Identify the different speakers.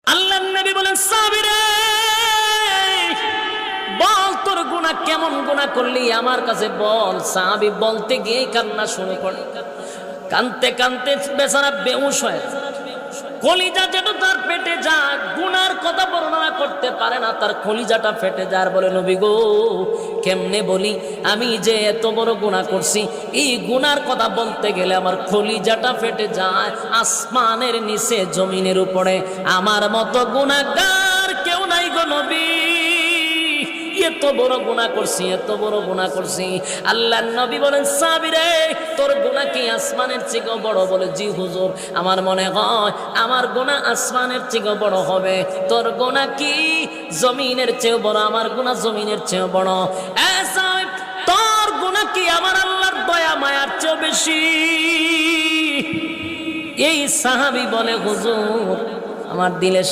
Speaker 1: আল্লাহর নবী বলেন, সাবিরে বল তোর গুনাহ কেমন গুনাহ করলি আমার কাছে বল। সাহাবী বলতে গিয়ে কান্না শুরু করে। কানতে কানতে বেচারা বেহুশ হয়ে, কলিজা যেটা তার পেটে যায়, গুনার কথা বর্ণনা করতে পারে না, তার কলিজাটা ফেটে যায়। আর বলে, নবী গো কেমনে বলি, আমি যে এত বড় গুনাহ করছি, এই গুনার কথা বলতে গেলে আমার কলিজাটা ফেটে যায়। আসমানের নিচে জমিনের উপরে আমার মতো গুনাহগার কেউ নাই গো নবী। এত বড় গুনাহ করছি, এত বড় গুনাহ করছি। আল্লাহর নবী বলেন, সাবিরে তোর গুনাহ কি আসমানের চেয়েও বড়? বলে, জি হুজুর, আমার মনে হয় আমার গুনাহ আসমানের চেয়েও বড় হবে। তোর গুনাহ কি জমিনের চেয়েও বড়? আমার গুনাহ জমিনের চেয়েও বড়। সাহেব, তোর গুনাহ কি আমার আল্লাহর দয়া মায়ার চেয়েও বেশি? এই সাহাবী বলে, হুজুর আমার দিলে